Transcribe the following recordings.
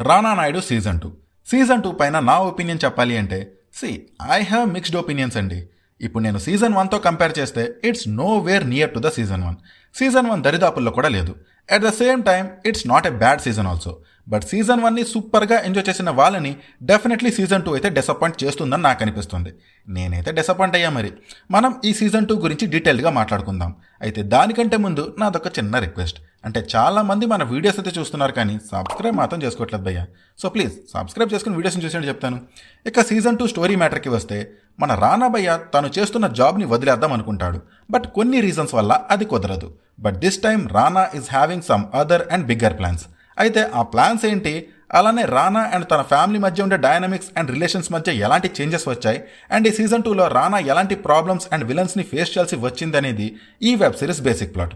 రానా Naidu season 2 పైన నా opinion చెప్పాలి అంటే ఐ హ్యావ్ మిక్స్డ్ ఒపీనియన్స్ అండి. ఇప్పుడు నేను సీజన్ 1తో కంపేర్ చేస్తే it's know where near to the season 1 దరిదాపుల్లో కూడా లేదు. At the same time it's not a bad season also. But season 1ని సూపర్గా ఎంజాయ్ చేసిన వాళ్ళని డెఫినెట్లీ సీజన్ 2 అయితే డిసప్పాయింట్ చేస్తుందని నాకు అనిపిస్తుంది. నేనైతే డిసప్పాయింట్ అయ్యా. మరి మనం ఈ సీజన్ 2 గురించి డీటెయిల్గా మాట్లాడుకుందాం. అయితే దానికంటే ముందు నాదొక చిన్న రిక్వెస్ట్. అంటే చాలా మంది మన వీడియోస్ అయితే చూస్తున్నారు కానీ సబ్స్క్రైబ్ మాత్రం చేసుకోవట్లేదు భయ్యా. సో ప్లీజ్ సబ్స్క్రైబ్ చేసుకుని వీడియోస్ని చూసేయండి చెప్తాను. ఇక సీజన్ 2 స్టోరీ మ్యాటర్కి వస్తే మన రానా భయ్య తను చేస్తున్న జాబ్ని వదిలేద్దాం అనుకుంటాడు. బట్ కొన్ని రీజన్స్ వల్ల అది కుదరదు. But this time Rana is having some other and bigger plans. అయితే ఆ ప్లాన్స్ ఏంటి, అలానే రానా అండ్ తన ఫ్యామిలీ మధ్య ఉండే డైనమిక్స్ అండ్ రిలేషన్స్ మధ్య ఎలాంటి చేంజెస్ వచ్చాయి, అండ్ ఈ సీజన్ 2లో రానా ఎలాంటి ప్రాబ్లమ్స్ అండ్ విలన్స్ని ఫేస్ చేయాల్సి వచ్చింది అనేది ఈ web series basic plot.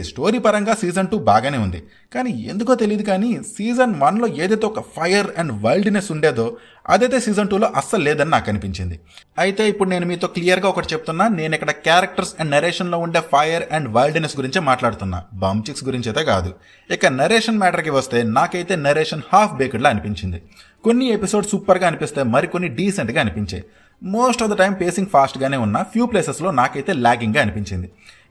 Story పరంగా సీజన్ 2 బాగానే ఉంది, కానీ ఎందుకో తెలియదు కానీ సీజన్ 1లో ఏదైతే ఒక ఫైర్ అండ్ వైల్డ్నెస్ ఉండేదో అదైతే సీజన్ 2లో అస్సలు లేదని నాకు అనిపించింది. అయితే ఇప్పుడు నేను మీతో క్లియర్గా ఒకటి చెప్తున్నా, నేను ఇక్కడ క్యారెక్టర్స్ అండ్ నరేషన్లో ఉండే ఫైర్ అండ్ వైల్డ్నెస్ గురించే మాట్లాడుతున్నా, బంచిక్స్ గురించి అయితే కాదు. ఇక నరేషన్ మ్యాటర్కి వస్తే నాకైతే నరేషన్ హాఫ్ బేక్డ్లా అనిపించింది. కొన్ని ఎపిసోడ్ సూపర్గా అనిపిస్తే మరికొన్ని డీసెంట్గా అనిపించాయి. Most of the time pacing ఫాస్ట్గానే ఉన్న ఫ్యూ ప్లేసెస్లో నాకైతే లాగింగ్గా అనిపించింది.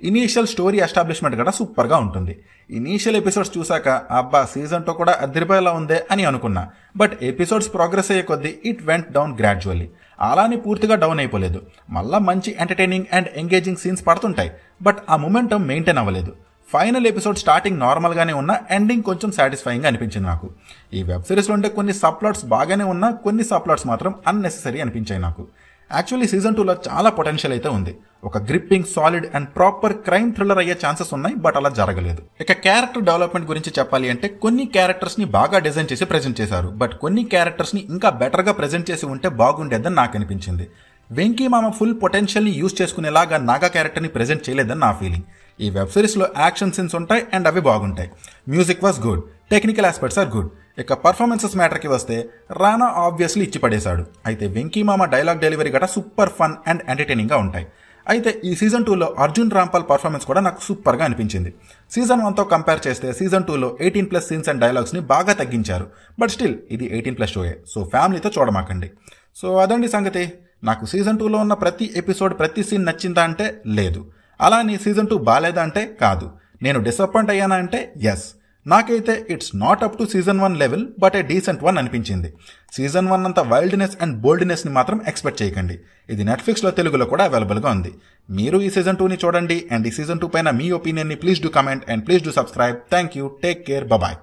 ఇనీషియల్ స్టోరీ ఎస్టాబ్లిష్మెంట్ కూడా సూపర్గా ఉంటుంది. ఇనీషియల్ ఎపిసోడ్స్ చూసాక అబ్బా సీజన్ 2 కూడా అదిరిపోయేలా ఉందే అని అనుకున్నా. బట్ ఎపిసోడ్స్ ప్రోగ్రెస్ అయ్యే కొద్దీ ఇట్ వెంట్ డౌన్ గ్రాడ్యువల్లీ. అలానే పూర్తిగా డౌన్ అయిపోలేదు, మళ్ళీ మంచి ఎంటర్టైనింగ్ అండ్ ఎంగేజింగ్ సీన్స్ పడుతుంటాయి. బట్ ఆ మొమెంటం మెయింటైన్ అవ్వలేదు. ఫైనల్ ఎపిసోడ్ స్టార్టింగ్ నార్మల్గానే ఉన్నా ఎండింగ్ కొంచెం సాటిస్ఫైయింగ్గా అనిపించింది నాకు. ఈ వెబ్ సిరీస్లో ఉండే కొన్ని సబ్ ప్లాట్స్ బాగానే ఉన్నా కొన్ని సబ్ ప్లాట్స్ మాత్రం అన్నెసెసరీ అనిపించాయి నాకు. యాక్చువల్లీ సీజన్ 2లో చాలా పొటెన్షియల్ అయితే ఉంది. ఒక gripping, solid and proper crime thriller అయ్యే ఛాన్సెస్ ఉన్నాయి, బట్ అలా జరగలేదు. ఇక క్యారెక్టర్ డెవలప్మెంట్ గురించి చెప్పాలి అంటే కొన్ని క్యారెక్టర్స్ని బాగా డిజైన్ చేసి ప్రెజెంట్ చేశారు. బట్ కొన్ని క్యారెక్టర్స్ని ఇంకా బెటర్గా ప్రెజెంట్ చేసి ఉంటే బాగుండేదని నాకు అనిపించింది. వెంకీ మామ ఫుల్ పొటెన్షియల్ని యూజ్ చేసుకునేలాగా నాగా క్యారెక్టర్ని ప్రెజెంట్ చేయలేదని నా ఫీలింగ్. ఈ వెబ్ సిరీస్లో యాక్షన్ సీన్స్ ఉంటాయి అండ్ అవి బాగుంటాయి. Music was good, technical aspects are good. ఇక పర్ఫార్మెన్సెస్ మ్యాటర్కి వస్తే రానా ఆబ్వియస్లీ ఇచ్చి పడేశాడు. అయితే వెంకీ మామ డైలాగ్ డెలివరీ గట సూపర్ ఫన్ అండ్ ఎంటర్టైనింగ్గా ఉంటాయి. అయితే ఈ సీజన్ 2లో అర్జున్ రాంపాల్ పర్ఫార్మెన్స్ కూడా నాకు సూపర్గా అనిపించింది. సీజన్ 1తో కంపేర్ చేస్తే సీజన్ 2లో 18+ సీన్స్ అండ్ డైలాగ్స్ని బాగా తగ్గించారు. బట్ స్టిల్ ఇది 18+ షోయే, సో ఫ్యామిలీతో చూడమాకండి. సో అదండి సంగతి. నాకు సీజన్ 2లో ఉన్న ప్రతి ఎపిసోడ్, ప్రతి సీన్ నచ్చిందా అంటే లేదు. అలానే సీజన్ 2 బాలేదా అంటే కాదు. నేను డిసప్పాయింట్ అయ్యానా అంటే ఎస్. నాకైతే it's not up to season 1 level, but a decent one అనిపించింది. సీజన్ 1 అంత వైల్డ్నెస్ అండ్ బోల్డ్నెస్ని మాత్రం ఎక్స్పెక్ట్ చేయకండి. ఇది నెట్ఫ్లిక్స్లో తెలుగులో కూడా అవైలబుల్గా ఉంది. మీరు ఈ సీజన్ 2ని చూడండి. అండ్ ఈ సీజన్ 2 పైన మీ ఒపీనియన్ని please do comment and please do subscribe. Thank you, take care, bye.